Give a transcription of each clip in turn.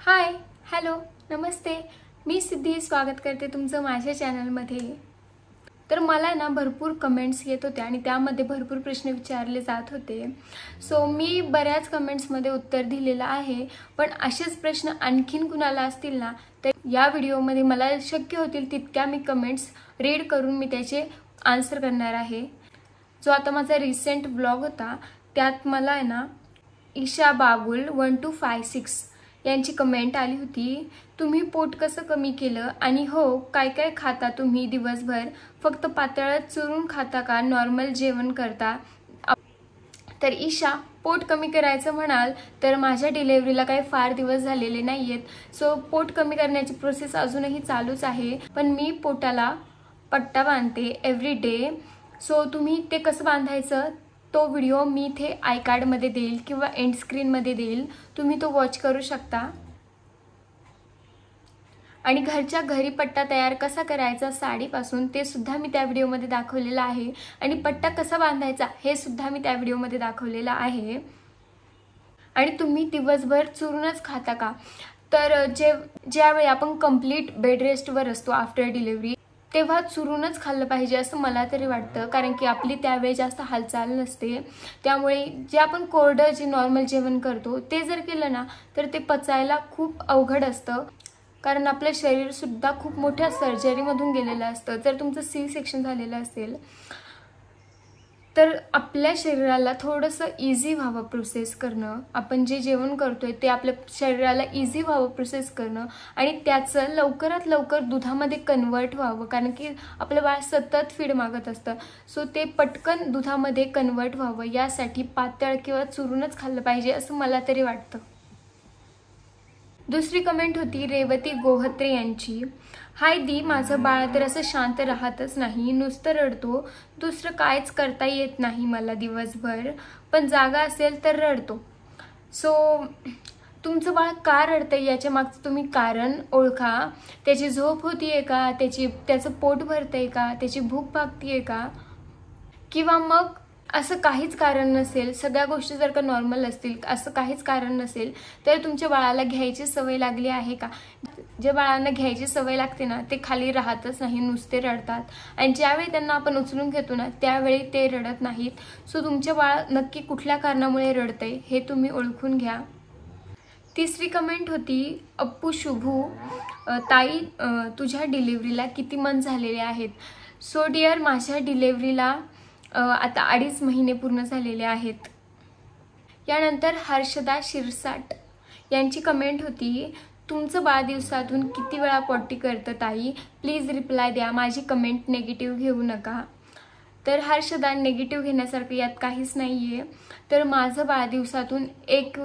हाय, hello, नमस्ते. मी सिद्धी स्वागत करते तुमचं माझ्या चॅनलमध्ये. तर मला ना भरपूर कमेंट्स येत होते आणि त्यामध्ये भरपूर प्रश्न विचारले जात होते. सो मी बऱ्याच कमेंट्समध्ये उत्तर दिलेलं आहे. पण असेच प्रश्न आणखीन कुणाला असतील ना तर या व्हिडिओमध्ये मला शक्य होतील तितक्या मी कमेंट्स रीड करून मी त्याचे आन्सर करणार आहे. जो आता माझा रिसेंट व्लॉग होता त्यात मला आहे ना ईशा बागुल 1256 यांची कमेंट आली होती. तुम्ही पोट कसं कमी केलं आणि हो काय काय खाता तुम्ही दिवसभर, फक्त पातळच चुरून खाता का नॉर्मल जेवण करता? तर ईशा, पोट कमी करायचं म्हणाल तर माझ्या डिलिव्हरीला काही फार दिवस झालेले नाहीयेत. सो पोट कमी करण्याची प्रोसेस अजूनही चालूच आहे. पण मी पोटाला पट्टा बांधते एव्हरी डे. सो तुम्ही ते कसं बांधायचं तो व्हिडिओ मी इथे आय कार्डमध्ये देईल किंवा एंड स्क्रीनमध्ये देईल, तुम्ही तो वॉच करू शकता. आणि घरच्या घरी पट्टा तयार कसा करायचा साडीपासून ते सुद्धा मी त्या व्हिडिओमध्ये दाखवलेलं आहे. आणि पट्टा कसा बांधायचा हे सुद्धा मी त्या व्हिडिओमध्ये दाखवलेलं आहे. आणि तुम्ही दिवसभर चुरूनच खाता का? तर ज्यावेळी आपण कंप्लीट बेड रेस्टवर असतो आफ्टर डिलिव्हरी तेव्हा चुरूनच खाल्लं पाहिजे असं मला तरी वाटतं. कारण की आपली त्यावेळी जास्त हालचाल नसते. त्यामुळे जे आपण कोरडं जे नॉर्मल जेवण करतो ते जर केलं ना तर ते पचायला खूप अवघड असतं. कारण आपलं शरीरसुद्धा खूप मोठ्या सर्जरीमधून गेलेलं असतं. जर तुमचं C-सेक्शन झालेलं असेल तर आपल्या शरीराला थोडंसं इझी व्हावं प्रोसेस करणं, आपण जे जेवण करतोय ते आपल्या शरीराला इझी व्हावं प्रोसेस करणं आणि त्याचं लवकरात लवकर दुधामध्ये कन्वर्ट व्हावं. कारण की आपलं बाळ सतत फीड मागत असतं. सो ते पटकन दुधामध्ये कन्वर्ट व्हावं यासाठी पातळ किंवा चुरूनच खाल्लं पाहिजे असं मला तरी वाटतं. दुसरी कमेंट होती रेवती गोहत्रे यांची. हाय दी, माझं बाळ तर असं शांत राहतच नाही, नुसतं रडतो. दुसरं कायच करता येत नाही मला दिवसभर, पण जागा असेल तर रडतो. सो तुमचं बाळ का रडतंय याच्या मागचं तुम्ही कारण ओळखा. त्याची झोप होतीये का, त्याचं पोट भरतंय का, त्याची भूक भागतीये का, किंवा मग असं काहीच कारण नसेल, सगळ्या गोष्टी जर का नॉर्मल असतील, असं काहीच कारण नसेल तर तुमच्या बाळाला घ्यायची सवय लागली आहे का? जे बाळांना घ्यायची सवय लागते ना ते खाली राहतच नाही, नुसते रडतात. आणि ज्यावेळी त्यांना आपण उचलून घेतो ना त्यावेळी ते रडत नाहीत. सो तुमचे बाळ नक्की कुठल्या कारणामुळे रडतंय हे तुम्ही ओळखून घ्या. तिसरी कमेंट होती अप्पू शुभू. ताई, तुझ्या डिलिव्हरीला किती मंथ झालेले आहेत? सो डिअर, माझ्या डिलिव्हरीला आता 2.5 महिने पूर्ण झालेले आहेत. यानंतर हर्षदा शिरसाट यांची कमेंट होती. तुमचं बाळ दिवसातून किती वेळा पॉटी करतं ताई? प्लीज रिप्लाय द्या, माझी कमेंट नेगेटिव्ह घेऊ नका. तर हर्षदा, नेगेटिव्ह घेण्यासारखं यात काहीच नाही आहे. तर माझं बाळ दिवसातून एक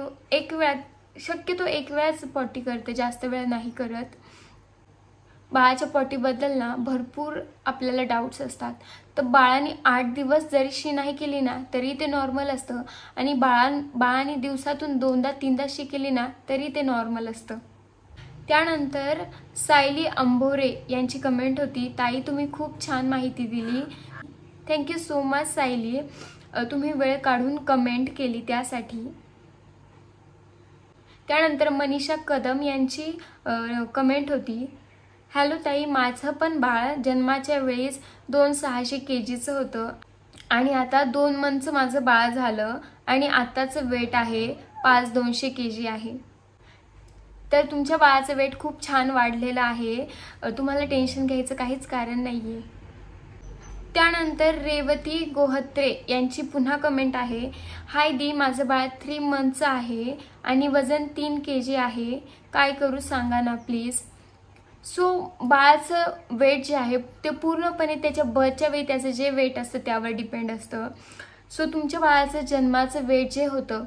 वेळा, शक्यतो एक वेळाच पॉटी करते, जास्त वेळा नाही करत. बाळाच्या पॉटीबद्दल ना भरपूर आपल्याला डाऊट्स असतात. तर बाळाने 8 दिवस जरी शी नाही केली ना तरी ते नॉर्मल असतं. आणि बाळाने दिवसातून 2दा-3दा शी केली ना तरी ते नॉर्मल असतं. त्यानंतर सायली अंभोरे यांची कमेंट होती. ताई, तुम्ही खूप छान माहिती दिली. थँक्यू सो मच सायली, तुम्ही वेळ काढून कमेंट केली त्यासाठी. त्यानंतर मनीषा कदम यांची कमेंट होती. हॅलो ताई, माझं पण बाळ जन्माच्या वेळेस 2,600 kgचं होतं आणि आता 2 मंथचं माझं बाळ झालं आणि आताचं वेट आहे 5,200 kg आहे. तर तुमच्या बाळाचं वेट खूप छान वाढलेलं आहे, तुम्हाला टेन्शन घ्यायचं काहीच कारण नाही आहे. त्यानंतर रेवती गोहत्रे यांची पुन्हा कमेंट आहे. हाय दी, माझं बाळ 3 मंथचं आहे आणि वजन 3 kg आहे, काय करू सांगा ना प्लीज. सो बाळाचं वेट जे आहे ते पूर्णपणे त्याच्या बर्थच्या वेळी त्याचं जे वेट असतं त्यावर डिपेंड असतं. सो तुमच्या बाळाचं जन्माचं वेट जे होतं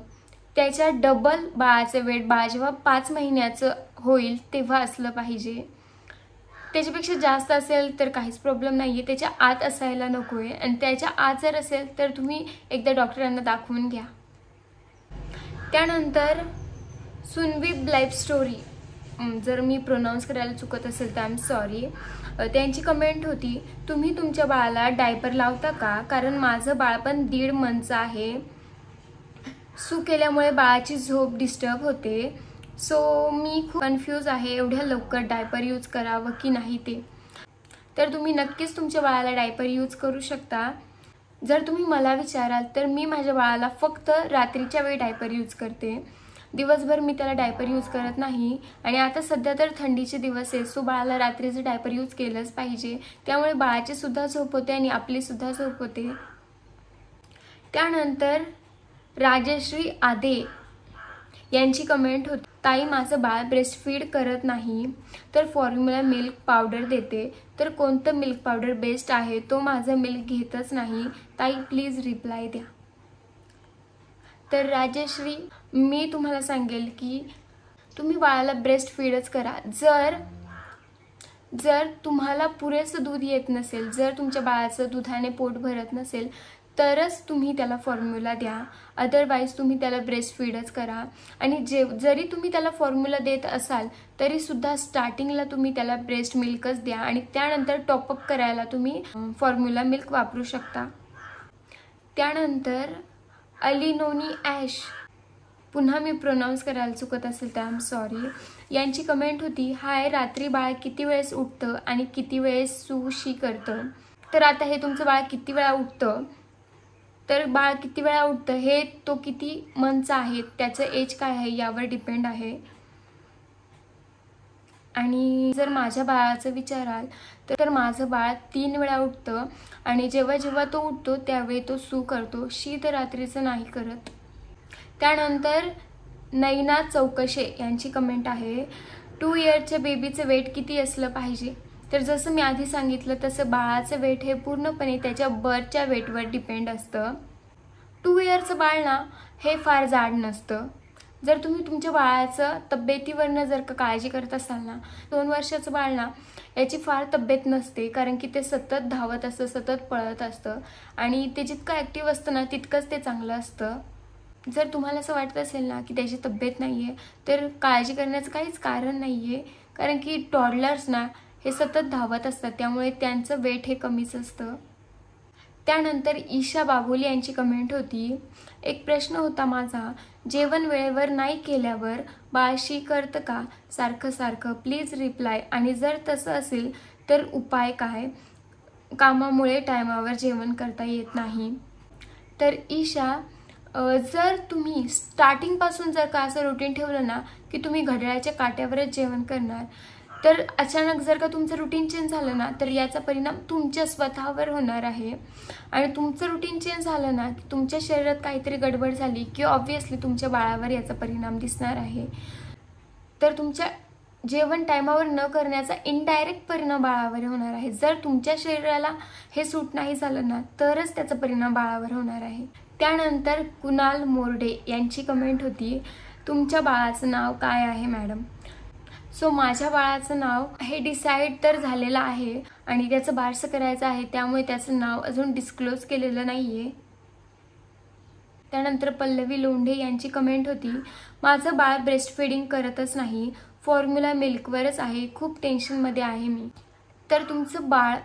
त्याच्या डबल बाळाचं वेट बाळ जेव्हा 5 महिन्याचं होईल तेव्हा असलं पाहिजे. त्याच्यापेक्षा जास्त असेल तर काहीच प्रॉब्लेम नाही आहे, त्याच्या आत असायला नको आहे. आणि त्याच्या आत जर असेल तर तुम्ही एकदा डॉक्टरांना दाखवून घ्या. त्यानंतर सुनवीप लाईफ स्टोरी, जर मी प्रोनाऊन्स करायला चुकत असेल तर आय एम सॉरी, त्यांची कमेंट होती. तुम्ही तुमच्या बाळाला डायपर लावता का? कारण माझं बाळ पण 1.5 मंथचं आहे. सू केल्यामुळे बाळाची झोप डिस्टर्ब होते. सो मी खूप कन्फ्यूज आहे एवढ्या लवकर डायपर यूज करावं की नाही ते. तर तुम्ही नक्कीच तुमच्या बाळाला डायपर यूज करू शकता. जर तुम्ही मला विचाराल तर मी माझ्या बाळाला फक्त रात्रीच्या वेळी डायपर यूज करते. दिवसभर मी त्याला डायपर यूज करत नाही. आणि आता सध्या तर थंडीचे दिवस आहेत, सो बाळाला रात्रीचं डायपर यूज केलंच पाहिजे. त्यामुळे बाळाची सुद्धा झोप होते आणि आपली सुद्धा झोप होते. त्यानंतर राजश्री आदे यांची कमेंट होती, ताई माझं बाळ ब्रेस्टफीड करत नाही तर फॉर्म्युला मिल्क पावडर देते, तर कोणतं मिल्क पावडर बेस्ट आहे, तो माझं मिल्क घेतच नाही, ताई प्लीज रिप्लाय द्या. तर राजश्री, मी तुम्हाला सांगेल की तुम्ही बाळाला ब्रेस्ट फीडच करा. जर तुम्हाला पुरेसं दूध येत नसेल, जर तुमच्या बाळाचं दुधाने पोट भरत नसेल तरच तुम्ही त्याला फॉर्म्युला द्या. अदरवाईज तुम्ही त्याला ब्रेस्ट फीडच करा. आणि जरी तुम्ही त्याला फॉर्म्युला देत असाल तरी सुद्धा स्टार्टिंगला तुम्ही त्याला ब्रेस्ट मिल्कच द्या आणि त्यानंतर टॉपअप करायला तुम्ही फॉर्म्युला मिल्क वापरू शकता. त्यानंतर अलिनोनी ॲश, पुन्हा मी प्रोनाऊन्स करायला चुकत असेल तर आय एम सॉरी, यांची कमेंट होती, हाय रात्री बाळ किती वेळेस उठतं आणि किती वेळेस सुशी करतं. तर आता हे तुमचं बाळ किती वेळा उठतं, तर बाळ किती वेळा उठतं हे तो किती मंथचा आहे, त्याचं एज काय आहे यावर डिपेंड आहे. आणि जर माझ्या बाळाचं विचाराल तर माझं बाळ 3 वेळा उठतं आणि जेव्हा जेव्हा तो उठतो त्यावेळी तो सू करतो, शी तर रात्रीचं नाही करत. त्यानंतर नैना चौकशे यांची कमेंट आहे, 2 इयरच्या बेबीचं वेट किती असलं पाहिजे. तर जसं मी आधी सांगितलं तसं बाळाचं वेट हे पूर्णपणे त्याच्या बर्थच्या वेटवर डिपेंड असतं. 2 इयरचं बाळ ना हे फार जाड नसतं. जर तुम्ही तुमच्या बाळाचं तब्येतीवरनं जर का काळजी करत असाल ना, 2 वर्षाचं बाळ ना याची फार तब्येत नसते, कारण की ते सतत धावत असतं, सतत पळत असतं आणि ते जितकं ॲक्टिव्ह असतं ना तितकंच ते चांगलं असतं. जर तुम्हाला असं वाटत असेल ना की त्याची तब्येत नाही आहे तर काळजी करण्याचं काहीच कारण नाही आहे, कारण की टॉडलर्स ना हे सतत धावत असतात, त्यामुळे त्यांचं वेट हे कमीच असतं. त्यानंतर ईशा बाबुली यांची कमेंट होती, एक प्रश्न होता माझा, जेवण वेळेवर नाही केल्यावर बाळ शी करतं का सारखं सारखं, प्लीज रिप्लाय. आणि जर तसं असेल तर उपाय काय, कामामुळे टायमावर जेवण करता येत नाही. तर ईशा, जर तुम्ही स्टार्टिंगपासून जर का असं रुटीन ठेवलं ना की तुम्ही घड्याळाच्या काट्यावरच जेवण करणार, तर अचानक जर का तुमचं रुटीन चेंज झालं ना तर याचा परिणाम तुमच्या स्वतःवर होणार आहे. आणि तुमचं रुटीन चेंज झालं ना की तुमच्या शरीरात काहीतरी गडबड झाली की ऑब्व्हियसली तुमच्या बाळावर याचा परिणाम दिसणार आहे. तर तुमच्या जेवण टायमावर न करण्याचा इनडायरेक्ट परिणाम बाळावर होणार आहे. जर तुमच्या शरीराला हे सूट नाही झालं ना तरच त्याचा परिणाम बाळावर होणार आहे. त्यानंतर कुणाल मोर्डे यांची कमेंट होती, तुमच्या बाळाचं नाव काय आहे मॅडम. सो माझ्या बाळाचं नाव हे डिसाईड तर झालेलं आहे आणि त्याचं बारसं करायचं आहे, त्यामुळे त्याचं नाव अजून डिस्क्लोज केलेलं नाही आहे. त्यानंतर पल्लवी लोंढे यांची कमेंट होती, माझं बाळ ब्रेस्ट फीडिंग करतच नाही, फॉर्म्युला मिल्कवरच आहे, खूप टेन्शनमध्ये आहे मी. तर तुमचं बाळ,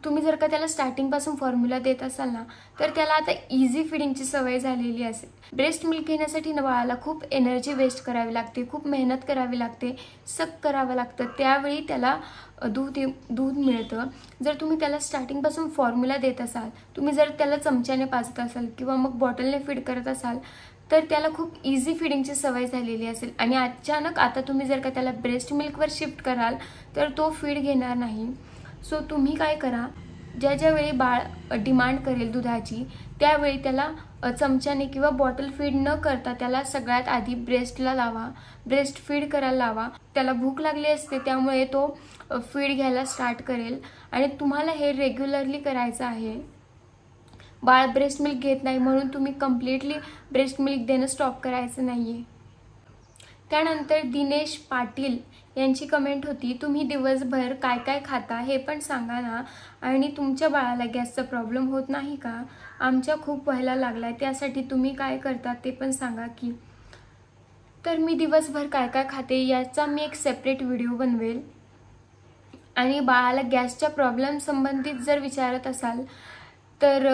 तुम्ही जर का त्याला स्टार्टिंगपासून फॉर्म्युला देत असाल ना तर त्याला आता इझी फिडिंगची सवय झालेली असेल. ब्रेस्ट मिल्क घेण्यासाठी ना बाळाला खूप एनर्जी वेस्ट करावी लागते, खूप मेहनत करावी लागते, सक करावं लागतं, त्यावेळी त्याला दूध मिळतं. जर तुम्ही त्याला स्टार्टिंगपासून फॉर्म्युला देत असाल, तुम्ही जर त्याला चमच्याने पाजत असाल किंवा मग बॉटलने फीड करत असाल तर त्याला खूप इझी फिडिंगची सवय झालेली असेल आणि अचानक आता तुम्ही जर का त्याला ब्रेस्ट मिल्कवर शिफ्ट कराल तर तो फीड घेणार नाही. सो तुम्ही काय करा, ज्या वेळी बाळ डिमांड करेल दुधाची त्यावेळी त्याला चमच्याने किंवा बॉटल फीड न करता त्याला सगळ्यात आधी ब्रेस्टला लावा, ब्रेस्ट फीड करायला लावा. त्याला भूक लागली असते त्यामुळे तो फीड घ्यायला स्टार्ट करेल आणि तुम्हाला हे रेग्युलरली करायचं आहे. बाळ ब्रेस्ट मिल्क घेत नाही म्हणून तुम्ही कम्प्लिटली ब्रेस्ट मिल्क देणं स्टॉप करायचं नाही आहे. त्यानंतर दिनेश पाटील यांची कमेंट होती, तुम्ही दिवसभर काय काय खाता हे पण सांगा ना, आणि तुमच्या बाळाला गॅसचा प्रॉब्लेम होत नाही का, आमच्या खूप व्हायला लागलाय, त्यासाठी तुम्ही काय करता ते पण सांगा की. तर मी दिवसभर काय काय खाते याचा मी एक सेपरेट व्हिडिओ बनवेल. आणि बाळाला गॅसच्या प्रॉब्लेम संबंधित जर विचारत असाल तर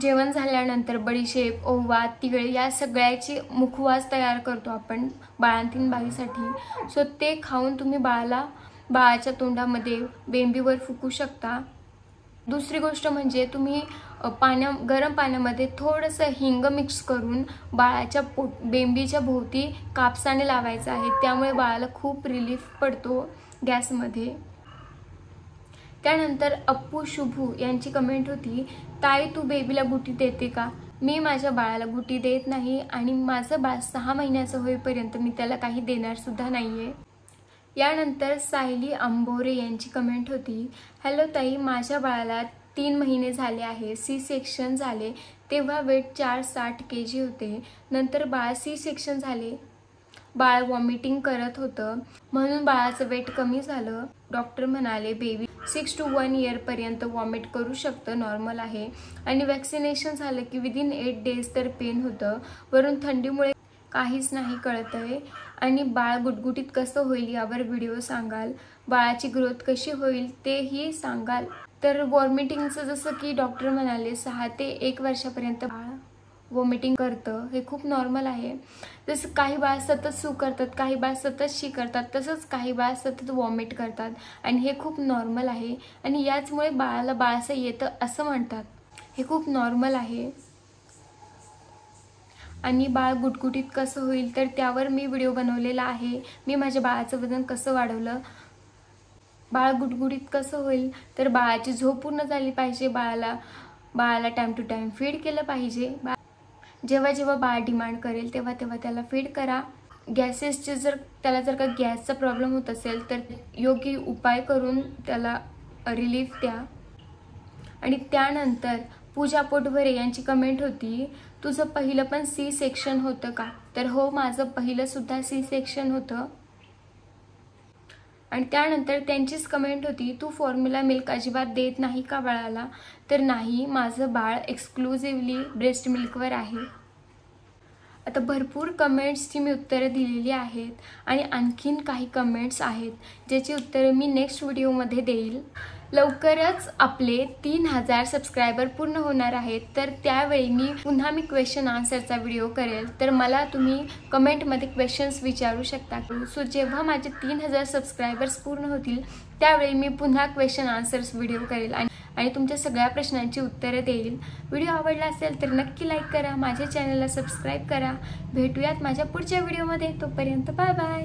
जेवण झाल्यानंतर बडीशेप, ओवा, तिळ या सगळ्याची मुखवास तयार करतो आपण बाळंतीण बाईसाठी. सो ते खाऊन तुम्ही बाळाच्या तोंडामध्ये बेंबीवर फुकू शकता. दुसरी गोष्ट म्हणजे तुम्ही गरम पाण्यामध्ये थोडंसं हिंग मिक्स करून बाळाच्या बेंबीच्या भोवती कापसाने लावायचं आहे. त्यामुळे बाळाला खूप रिलीफ पडतो गॅसमध्ये. त्यानंतर अप्पू शुभू यांची कमेंट होती, ताई तू बेबीला गुटी देते का? मी माझ्या बाळाला गुटी देत नाही आणि माझं बाळ 6 महिन्याचं होईपर्यंत मी त्याला काही देणार सुद्धा नाहीये. यानंतर सायली आंबोरे यांची कमेंट होती, हॅलो ताई, माझ्या बाळाला 3 महिने झाले आहे. सी सेक्शन झाले तेव्हा वेट 460 kg होते. नंतर बाळ सी सेक्शन झाले. बाळ वॉमिटिंग करत होतं म्हणून बाळाचं वेट कमी झालं. डॉक्टर म्हणाले बेबी 6 to 1 year पर्यंत वॉमिट करू शकतं, नॉर्मल आहे. आणि वॅक्सिनेशन झालं की विदिन 8 days तर पेन होतं. वरून थंडीमुळे काहीच नाही कळत आहे. आणि बाळ गुटगुटीत कसं होईल यावर व्हिडिओ सांगाल. बाळाची ग्रोथ कशी होईल तेही सांगाल. तर वॉमिटिंगचं जसं की डॉक्टर म्हणाले 6 ते 1 वर्षापर्यंत बाळ वॉमिटिंग करतं, हे खूप नॉर्मल आहे. जसं काही बाळ सतत सू करतात, काही बाळ सतत शी करतात, तसंच काही बाळ सतत वॉमिट करतात आणि हे खूप नॉर्मल आहे. आणि याचमुळे बाळाला बाळसं येतं असं म्हणतात, हे खूप नॉर्मल आहे. आणि बाळ गुटगुटीत कसं होईल तर त्यावर मी व्हिडिओ बनवलेला आहे. मी माझ्या बाळाचं वजन कसं वाढवलं. बाळ गुटगुटीत कसं होईल तर बाळाची झोप पूर्ण झाली पाहिजे. बाळाला टाइम टू टाइम फीड केलं पाहिजे. जेव्हा जेव्हा बाळ डिमांड करेल तेव्हा तेव्हा त्याला फीड करा. त्याला जर का गॅसचा प्रॉब्लेम होत असेल तर योग्य उपाय करून त्याला रिलीफ द्या. आणि त्यानंतर पूजा पोटभरे यांची कमेंट होती, तुझं पहिलं पण सी सेक्शन होतं का? तर हो, माझं पहिलं सुद्धा सी सेक्शन होतं. आणि त्यानंतर त्यांचीच कमेंट होती, तू फॉर्म्युला मिल्क अजिबात देत नाही का बाळाला? तर नाही, माझं बाळ एक्सक्लुझिव्हली ब्रेस्ट मिल्कवर आहे. आता भरपूर कमेंट्सची मी उत्तरं दिलेली आहेत आणि आणखीन काही कमेंट्स आहेत ज्याची उत्तरे मी नेक्स्ट व्हिडिओमध्ये देईल. लवकरच आपले 3000 सबस्क्रायबर पूर्ण होणार आहेत. तर त्यावेळी मी क्वेश्चन आन्सरचा व्हिडिओ करेल. तर मला तुम्ही कमेंटमध्ये क्वेश्चन्स विचारू शकता. सो जेव्हा माझे 3000 सबस्क्रायबर्स पूर्ण होतील त्यावेळी मी पुन्हा क्वेश्चन आन्सर्स व्हिडिओ करेल आणि तुमच्या सगळ्या प्रश्नांची उत्तरं देईल. व्हिडिओ आवडला असेल तर नक्की लाईक करा, माझ्या चॅनलला सबस्क्राईब करा. भेटूयात माझ्या पुढच्या व्हिडिओमध्ये. तोपर्यंत बाय बाय.